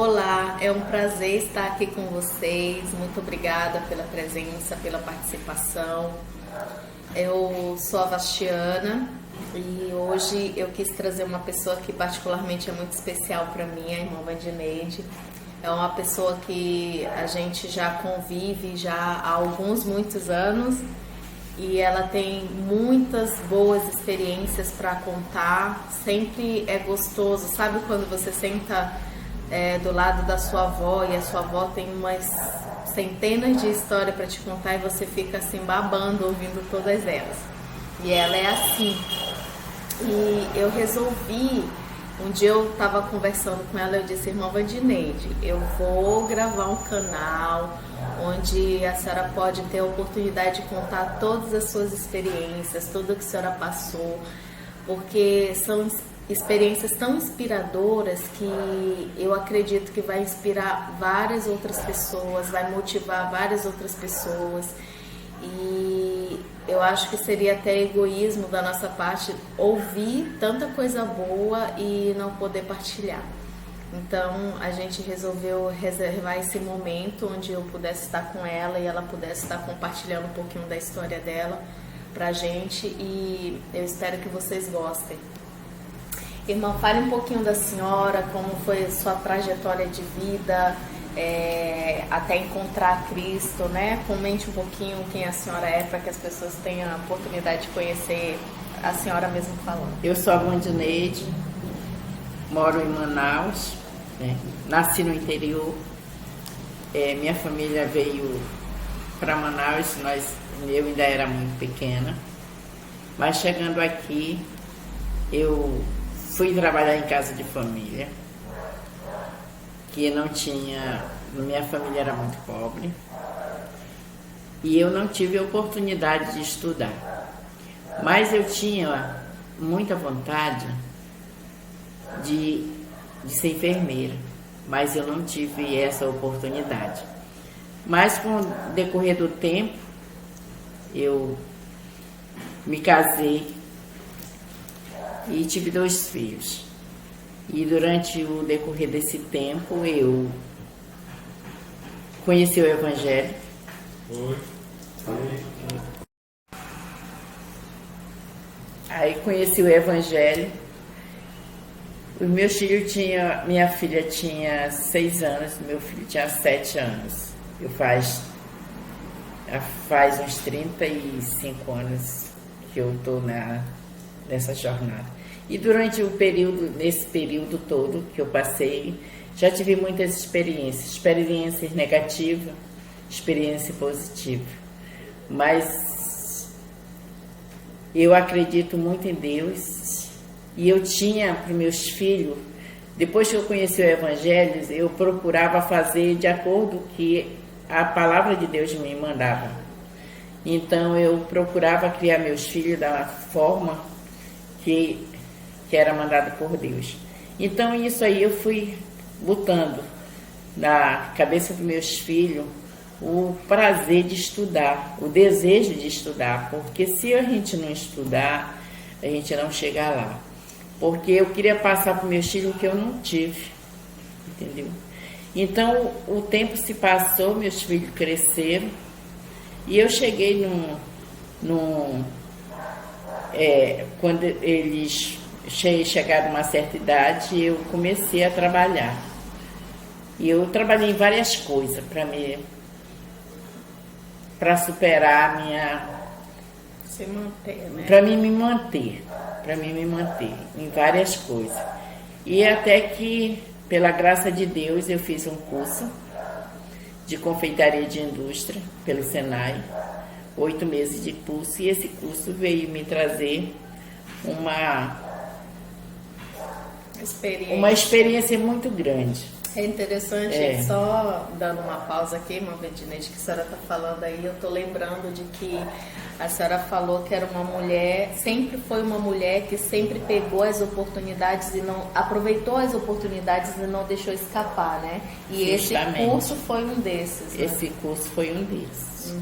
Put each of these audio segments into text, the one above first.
Olá, é um prazer estar aqui com vocês. Muito obrigada pela presença, pela participação. Eu sou a Vastiana e hoje eu quis trazer uma pessoa que particularmente é muito especial para mim, a irmã Vandineide. É uma pessoa que a gente já convive já há muitos anos e ela tem muitas boas experiências para contar. Sempre é gostoso, sabe quando você senta do lado da sua avó e a sua avó tem umas centenas de histórias para te contar e você fica assim babando ouvindo todas elas. E ela é assim. E eu resolvi, um dia eu estava conversando com ela, eu disse: irmã Vandineide, eu vou gravar um canal onde a senhora pode ter a oportunidade de contar todas as suas experiências, tudo que a senhora passou, porque são experiências tão inspiradoras que eu acredito que vai inspirar várias outras pessoas, vai motivar várias outras pessoas. E eu acho que seria até egoísmo da nossa parte ouvir tanta coisa boa e não poder partilhar. Então a gente resolveu reservar esse momento onde eu pudesse estar com ela e ela pudesse estar compartilhando um pouquinho da história dela pra gente, e eu espero que vocês gostem. Irmã, fale um pouquinho da senhora, como foi a sua trajetória de vida até encontrar Cristo, né? Comente um pouquinho quem a senhora é, para que as pessoas tenham a oportunidade de conhecer a senhora mesmo falando. Eu sou a Vandineide, moro em Manaus, né? Nasci no interior. Minha família veio para Manaus, eu ainda era muito pequena, mas chegando aqui, eu fui trabalhar em casa de família, que não tinha, minha família era muito pobre, e eu não tive a oportunidade de estudar. Mas eu tinha muita vontade de ser enfermeira, mas eu não tive essa oportunidade. Mas com o decorrer do tempo, eu me casei e tive 2 filhos. E durante o decorrer desse tempo eu conheci o Evangelho. Aí conheci o Evangelho. Os meus filhos minha filha tinha 6 anos, meu filho tinha 7 anos. Faz uns 35 anos que eu estou nessa jornada. E durante nesse período todo que eu passei, já tive muitas experiências negativas, experiência positiva. Mas eu acredito muito em Deus, e eu tinha para os meus filhos, depois que eu conheci o Evangelho, eu procurava fazer de acordo com que a palavra de Deus me mandava. Então eu procurava criar meus filhos da forma que era mandado por Deus. Então isso aí eu fui botando na cabeça dos meus filhos o prazer de estudar, o desejo de estudar, porque se a gente não estudar, a gente não chega lá. Porque eu queria passar para os meus filhos o que eu não tive, entendeu? Então o tempo se passou, meus filhos cresceram, e eu cheguei quando eles chegaram a uma certa idade, eu comecei a trabalhar. E eu trabalhei em várias coisas para superar a minha... Se manter, né? Para mim me manter em várias coisas. E até que, pela graça de Deus, eu fiz um curso de confeitaria de indústria pelo Senai, 8 meses de curso, e esse curso veio me trazer uma experiência muito grande. É interessante, só dando uma pausa aqui, irmã Vandineide, que a senhora está falando aí, eu estou lembrando de que a senhora falou que era uma mulher, sempre foi uma mulher que sempre pegou as oportunidades e não aproveitou as oportunidades e não deixou escapar, né? E Justamente. Esse curso foi um desses. Né? Esse curso foi um desses.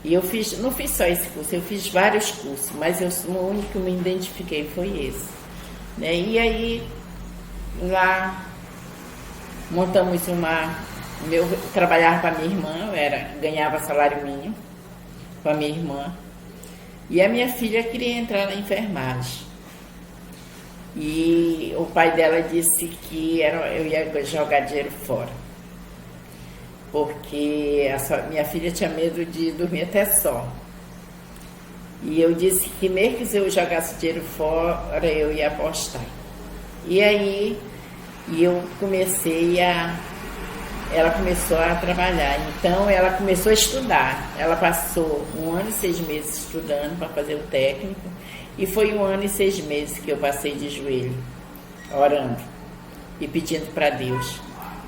E eu não fiz só esse curso, eu fiz vários cursos, mas o único que eu me identifiquei foi esse. Né? E aí, lá montamos eu trabalhava com a minha irmã, ganhava salário mínimo com a minha irmã. E a minha filha queria entrar na enfermagem. E o pai dela disse que eu ia jogar dinheiro fora. Porque minha filha tinha medo de dormir até só. E eu disse que mesmo que eu jogasse dinheiro fora, eu ia apostar. E aí eu ela começou a trabalhar. Então ela começou a estudar. Ela passou 1 ano e 6 meses estudando para fazer o técnico. E foi 1 ano e 6 meses que eu passei de joelho, orando e pedindo para Deus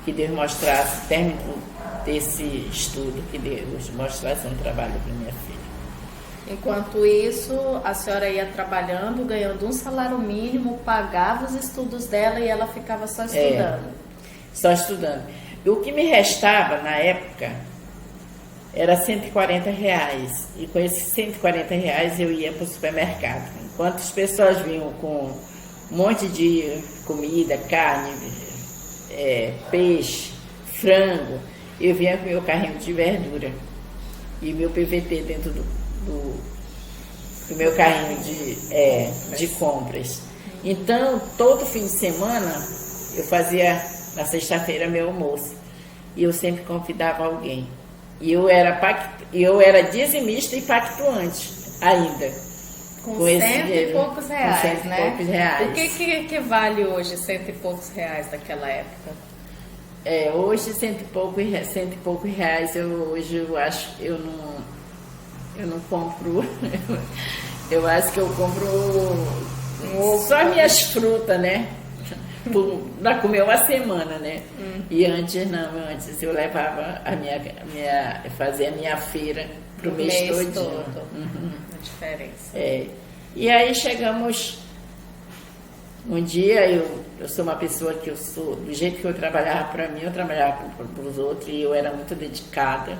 que Deus mostrasse, término desse estudo, que Deus mostrasse um trabalho para minha filha. Enquanto isso, a senhora ia trabalhando, ganhando um salário mínimo, pagava os estudos dela e ela ficava só estudando. Só estudando. E o que me restava na época era R$140. E com esses R$140 eu ia para o supermercado. Enquanto as pessoas vinham com um monte de comida, carne, peixe, frango, eu vinha com meu carrinho de verdura e meu PVT dentro do meu carrinho de compras. Então, todo fim de semana, eu fazia na sexta-feira meu almoço. E eu sempre convidava alguém. E eu era dizimista e pactuante ainda. Com cento e poucos reais, com cento né? E poucos reais. O que vale hoje cento e poucos reais daquela época? Hoje cento e poucos reais, hoje eu acho, eu não compro, eu acho que eu compro só minhas frutas, né? Para comer uma semana, né? E antes eu levava fazia a minha feira pro mês todo. A diferença. E aí chegamos, um dia eu sou uma pessoa que do jeito que eu trabalhava para mim, eu trabalhava para os outros e eu era muito dedicada.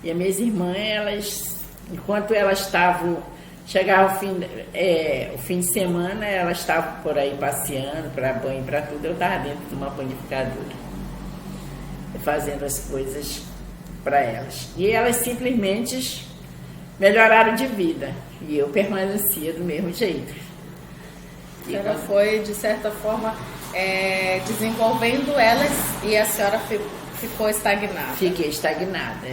E as minhas irmãs, enquanto elas chegava o fim de semana, elas estavam por aí passeando, para banho, para tudo, eu estava dentro de uma panificadora, fazendo as coisas para elas. E elas simplesmente melhoraram de vida, e eu permanecia do mesmo jeito. A senhora foi, de certa forma, desenvolvendo elas e a senhora ficou estagnada. Fiquei estagnada,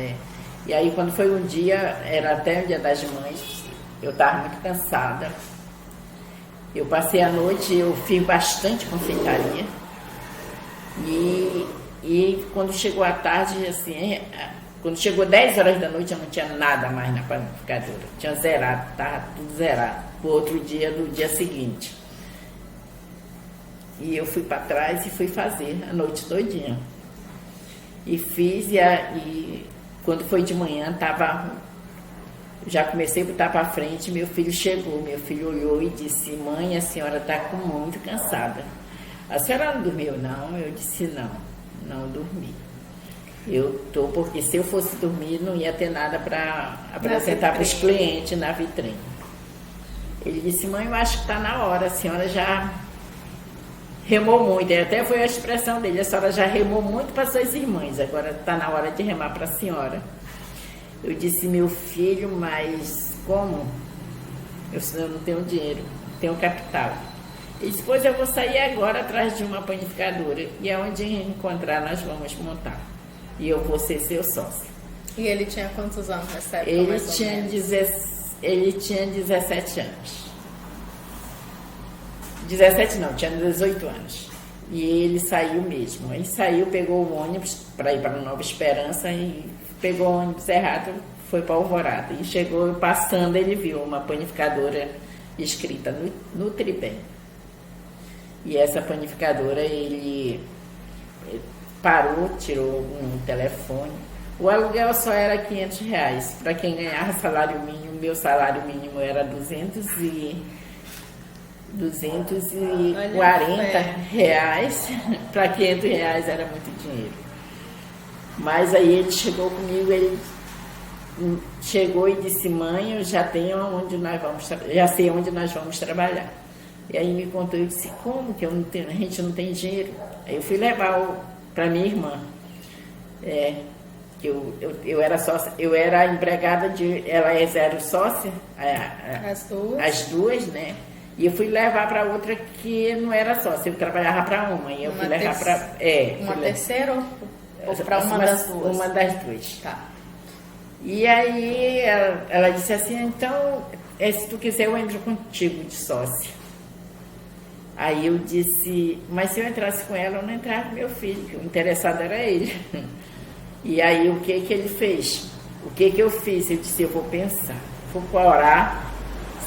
E aí, quando foi um dia, era até o Dia das Mães, eu estava muito cansada. Eu passei a noite, eu fiz bastante confeitaria. E quando chegou a tarde, assim, quando chegou 10 horas da noite, eu não tinha nada mais na panificadora. Tinha zerado, estava tudo zerado. O outro dia, do dia seguinte. E eu fui para trás e fui fazer a noite todinha. E fiz, e quando foi de manhã, já comecei a botar para frente, meu filho chegou, meu filho olhou e disse: mãe, a senhora está muito cansada. A senhora não dormiu, não? Eu disse: não dormi. Porque se eu fosse dormir, não ia ter nada para apresentar para os clientes na vitrine. Ele disse: mãe, eu acho que está na hora, a senhora já remou muito. Até foi a expressão dele: a senhora já remou muito para suas irmãs, agora está na hora de remar para a senhora. Eu disse: meu filho, mas como? Eu não tenho dinheiro, tenho capital. Ele disse: pois eu vou sair agora atrás de uma panificadora e aonde encontrar nós vamos montar. E eu vou ser seu sócio. E ele tinha quantos anos nessa época? Ele tinha 17 anos. 17 não, tinha 18 anos. E ele saiu mesmo. Aí saiu, pegou o ônibus para ir para Nova Esperança e pegou o ônibus errado, foi para Alvorada. E chegou passando, ele viu uma panificadora escrita no tripé. E essa panificadora, ele parou, tirou um telefone. O aluguel só era R$500. Para quem ganhava salário mínimo, meu salário mínimo era 240 reais. Para R$500 era muito dinheiro. Mas aí ele chegou comigo, ele chegou e disse: mãe, eu já tenho já sei onde nós vamos trabalhar. E aí me contou, eu disse: como que a gente não tem dinheiro? Aí eu fui levar para minha irmã. Eu era sócia, eu era empregada elas eram sócias, as duas, né? E eu fui levar para outra que não era sócia, eu trabalhava para uma, e eu fui levar para... Uma terceira ou para uma das duas? Uma das duas. Tá. E aí ela disse assim, então, se tu quiser eu entro contigo de sócia. Aí eu disse, mas se eu entrasse com ela, eu não entrava com meu filho, que o interessado era ele. E aí o que ele fez? O que eu fiz? Eu disse, eu vou pensar, vou orar,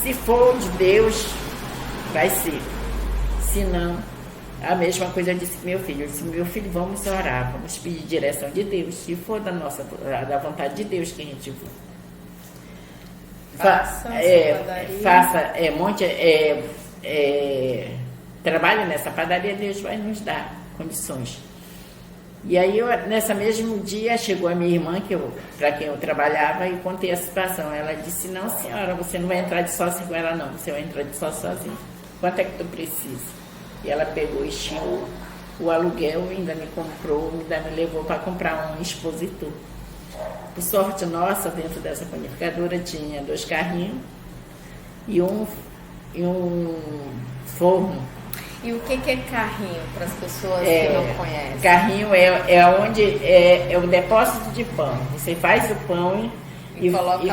se for de Deus, vai ser. Se não, a mesma coisa eu disse com meu filho. Eu disse, meu filho, vamos orar, vamos pedir direção de Deus, se for da vontade de Deus que a gente for. Trabalhe nessa padaria, Deus vai nos dar condições. E aí, nesse mesmo dia, chegou a minha irmã, para quem eu trabalhava, e contei a situação. Ela disse, não senhora, você não vai entrar de sócia com ela não, você vai entrar de sócia sozinha. Quanto é que tu precisa? E ela pegou e estimou o aluguel, ainda me comprou, ainda me levou para comprar um expositor. Por sorte nossa, dentro dessa panificadora tinha 2 carrinhos e um forno. E o que é carrinho, para as pessoas que não conhecem? Carrinho é o depósito de pão. Você faz o pão e coloca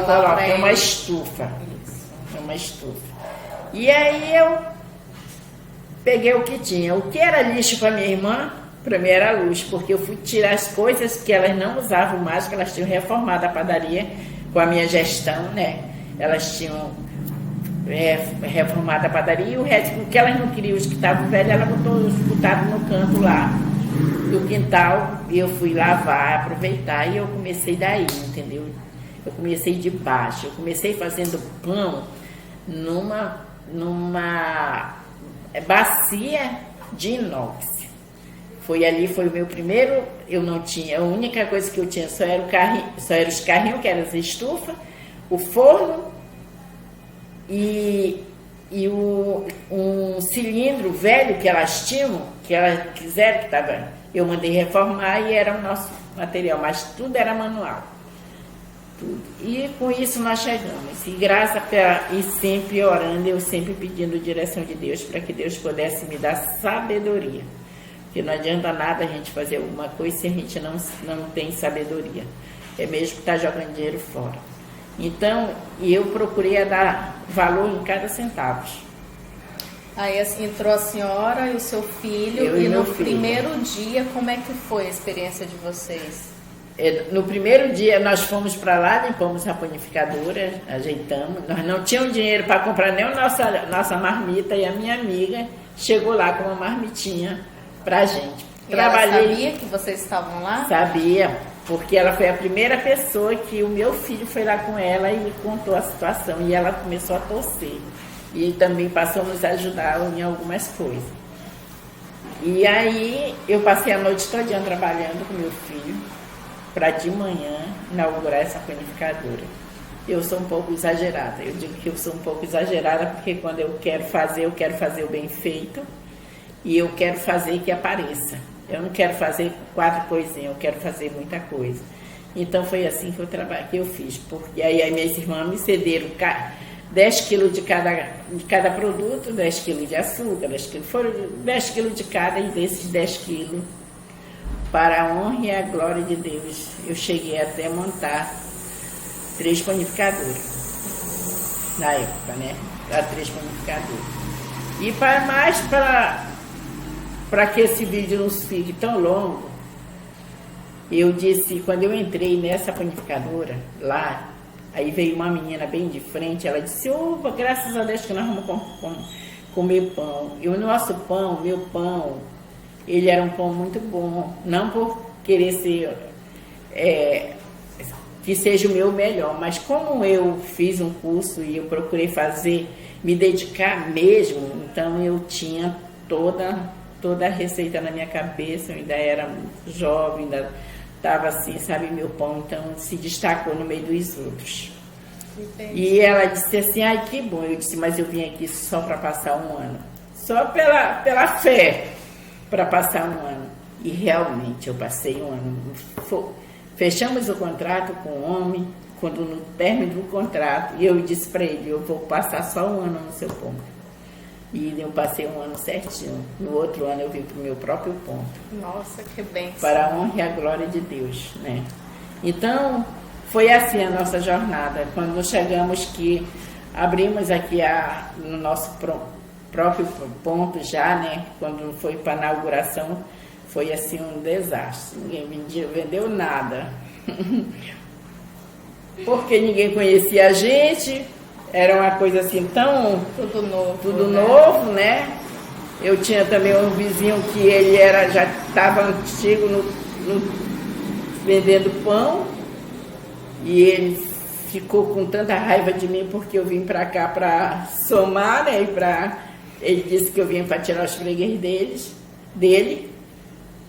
uma estufa. Isso. Uma estufa. E aí eu peguei o que tinha. O que era lixo para minha irmã, para mim era luz, porque eu fui tirar as coisas que elas não usavam mais, que elas tinham reformado a padaria com a minha gestão, né? Elas tinham reformada a padaria, e o resto, o que elas não queriam, os que estavam velhos, ela botaram no canto lá do quintal, e eu fui lavar, aproveitar, e eu comecei daí, entendeu? Eu comecei de baixo, eu comecei fazendo pão numa bacia de inox. Foi o meu primeiro, eu não tinha, a única coisa que eu tinha só era os carrinhos, que eram as estufas, o forno, e um cilindro velho que elas tinham, que elas quiseram, eu mandei reformar e era o nosso material, mas tudo era manual. Tudo. E com isso nós chegamos. E sempre orando, eu sempre pedindo direção de Deus para que Deus pudesse me dar sabedoria. Porque não adianta nada a gente fazer alguma coisa se a gente não tem sabedoria. É mesmo estar jogando dinheiro fora. Então, eu procurei dar valor em cada centavo. Aí entrou a senhora e o seu filho, e no primeiro dia, como é que foi a experiência de vocês? No primeiro dia, nós fomos para lá, limpamos a panificadora, ajeitamos. Nós não tínhamos dinheiro para comprar nem a nossa marmita, e a minha amiga chegou lá com uma marmitinha para a gente. Ela sabia que vocês estavam lá? Sabia. Porque ela foi a primeira pessoa que o meu filho foi lá com ela e contou a situação. E ela começou a torcer. E também passou a nos ajudar em algumas coisas. E aí eu passei a noite todinha trabalhando com meu filho para de manhã inaugurar essa panificadora. Eu sou um pouco exagerada. Eu digo que eu sou um pouco exagerada porque quando eu quero fazer o bem feito. E eu quero fazer que apareça. Eu não quero fazer 4 coisinhas, eu quero fazer muita coisa. Então foi assim que eu fiz. Porque aí minhas irmãs me cederam 10 quilos de cada produto, 10 quilos de açúcar, 10 quilos, foram 10 quilos de cada, e desses 10 quilos, para a honra e a glória de Deus, eu cheguei até montar 3 panificadoras. Na época, né? Para 3 panificadoras. E para que esse vídeo não fique tão longo, eu disse, quando eu entrei nessa panificadora, lá, aí veio uma menina bem de frente, ela disse, opa, graças a Deus que nós vamos comer pão. E o nosso pão, meu pão, ele era um pão muito bom, não por querer ser, que seja o meu melhor, mas como eu fiz um curso e eu procurei me dedicar mesmo, então eu tinha toda a receita na minha cabeça, eu ainda era jovem, ainda estava assim, sabe, meu pão, então se destacou no meio dos outros. Entendi. E ela disse assim, ai, que bom. Eu disse, mas eu vim aqui só para passar um ano. Só pela fé, para passar um ano. E realmente eu passei um ano. Fechamos o contrato com o homem, quando no término do contrato, e eu disse para ele, eu vou passar só um ano no seu ponto. E eu passei um ano certinho. No outro ano eu vim para o meu próprio ponto. Nossa, que bênção. Para a honra e a glória de Deus, né? Então, foi assim a nossa jornada. Quando chegamos que abrimos aqui no nosso próprio ponto já, né? Quando foi para a inauguração, foi assim um desastre. Ninguém vendeu nada. Porque ninguém conhecia a gente. Era uma coisa assim tão... Tudo novo, né? Eu tinha também um vizinho que ele já estava antigo vendendo pão. E ele ficou com tanta raiva de mim porque eu vim para cá para somar, né? Ele disse que eu vim para tirar os freguês dele.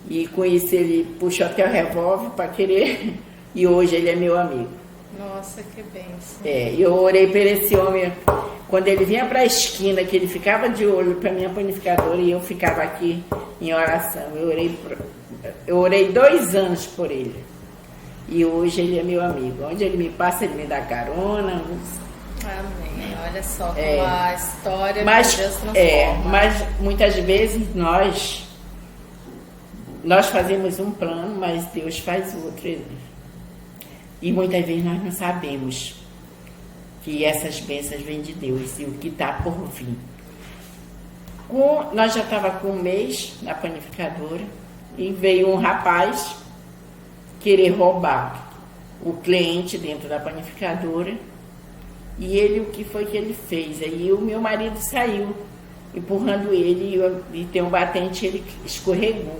E com isso ele puxou até o revólver para querer. E hoje ele é meu amigo. Nossa, que bênção. Eu orei por esse homem. Quando ele vinha para a esquina, que ele ficava de olho para minha panificadora e eu ficava aqui em oração. Eu orei 2 anos por ele. E hoje ele é meu amigo. Onde ele me passa, ele me dá carona. Amém. Olha só como a história de Deus transforma. Mas muitas vezes nós fazemos um plano, mas Deus faz outro. E muitas vezes nós não sabemos que essas bênçãos vêm de Deus e o que está por vir. Nós já estávamos com 1 mês na panificadora e veio um rapaz querer roubar o cliente dentro da panificadora. E ele, o que foi que ele fez? Aí o meu marido saiu empurrando ele e tem um batente, ele escorregou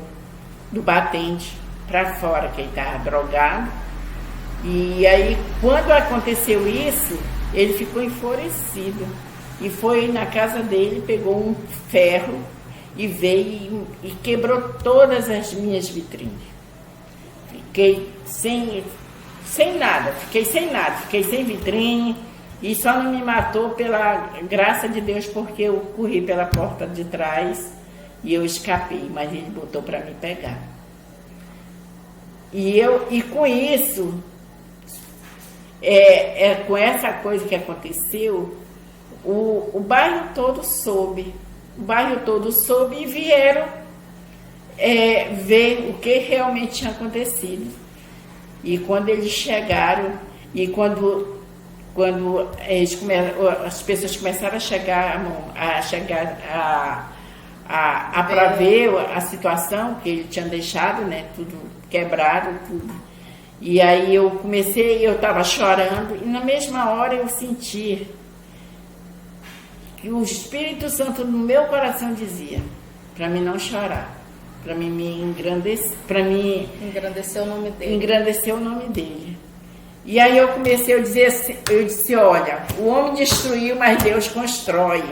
do batente para fora, que ele estava drogado. E aí, quando aconteceu isso, ele ficou enfurecido e foi na casa dele, pegou um ferro e veio e quebrou todas as minhas vitrines. Fiquei sem nada, fiquei sem vitrine e só não me matou pela graça de Deus porque eu corri pela porta de trás e eu escapei, mas ele botou para me pegar. E com isso... com essa coisa que aconteceu, o bairro todo soube. E vieram ver o que realmente tinha acontecido. E quando eles chegaram, e quando as pessoas começaram a chegar para ver a situação que ele tinha deixado, né, tudo quebrado, tudo. E aí eu estava chorando, e na mesma hora eu senti que o Espírito Santo no meu coração dizia para mim não chorar, para mim me engrandecer, para mim engrandecer o nome dele. E aí eu disse, olha, o homem destruiu, mas Deus constrói.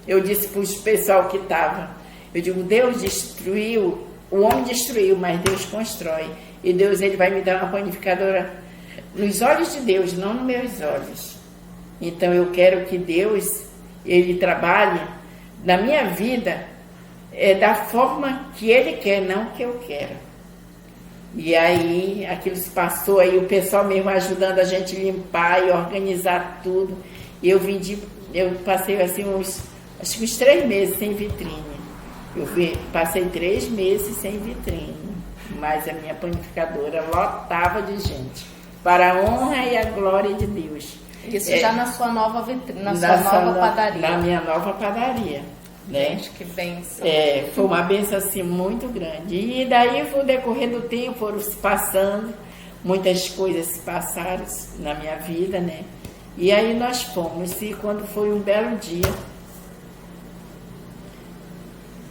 Eu disse para o pessoal que estava, eu digo, Deus destruiu, o homem destruiu, mas Deus constrói. E Deus, ele vai me dar uma panificadora nos olhos de Deus, não nos meus olhos. Então eu quero que Deus, ele trabalhe na minha vida da forma que ele quer, não que eu quero. E aí aquilo se passou, aí o pessoal mesmo ajudando a gente limpar e organizar tudo. E eu passei assim acho que uns 3 meses sem vitrine. Passei 3 meses sem vitrine. Mas a minha panificadora lotava de gente, para a honra e a glória de Deus. Isso já na sua nova vitrine, na sua nova padaria. Na minha nova padaria. Né? Gente, que bênção. Foi uma bênção assim muito grande. E daí, no decorrer do tempo, foram se passando, muitas coisas se passaram na minha vida, né? E aí nós fomos, e quando foi um belo dia,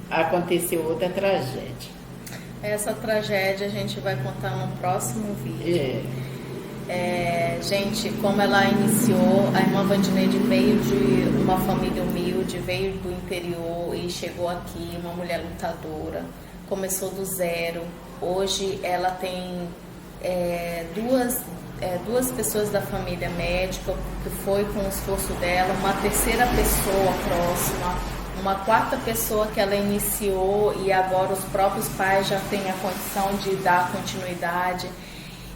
aconteceu outra tragédia. Essa tragédia a gente vai contar no próximo vídeo. Gente, como ela iniciou, a irmã Vandineide veio de uma família humilde, veio do interior e chegou aqui, uma mulher lutadora, começou do zero. Hoje ela tem duas pessoas da família médica, que foi com o esforço dela, uma terceira pessoa próxima, uma quarta pessoa que ela iniciou e agora os próprios pais já têm a condição de dar continuidade.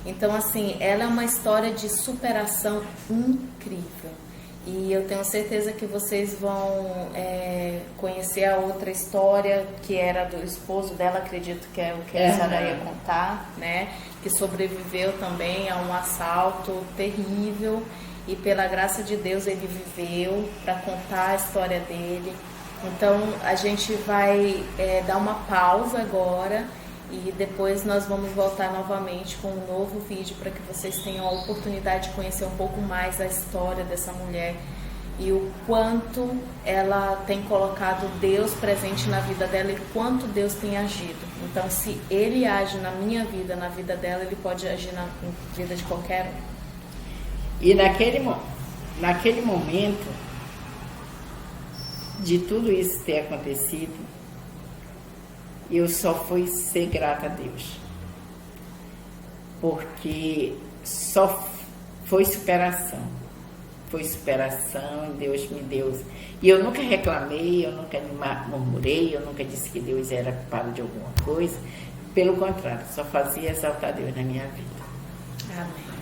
Então, assim, ela é uma história de superação incrível. E eu tenho certeza que vocês vão conhecer a outra história, que era do esposo dela, acredito que é o que a senhora ia contar, né? Que sobreviveu também a um assalto terrível e pela graça de Deus ele viveu para contar a história dele. Então a gente vai dar uma pausa agora e depois nós vamos voltar novamente com um novo vídeo para que vocês tenham a oportunidade de conhecer um pouco mais a história dessa mulher e o quanto ela tem colocado Deus presente na vida dela e quanto Deus tem agido. Então, se Ele age na minha vida, na vida dela, Ele pode agir na vida de qualquer um. E naquele momento de tudo isso ter acontecido, eu só fui ser grata a Deus, porque só foi superação, e Deus me deu. E eu nunca reclamei, eu nunca murmurei, eu nunca disse que Deus era culpado de alguma coisa, pelo contrário, só fazia exaltar Deus na minha vida. Amém.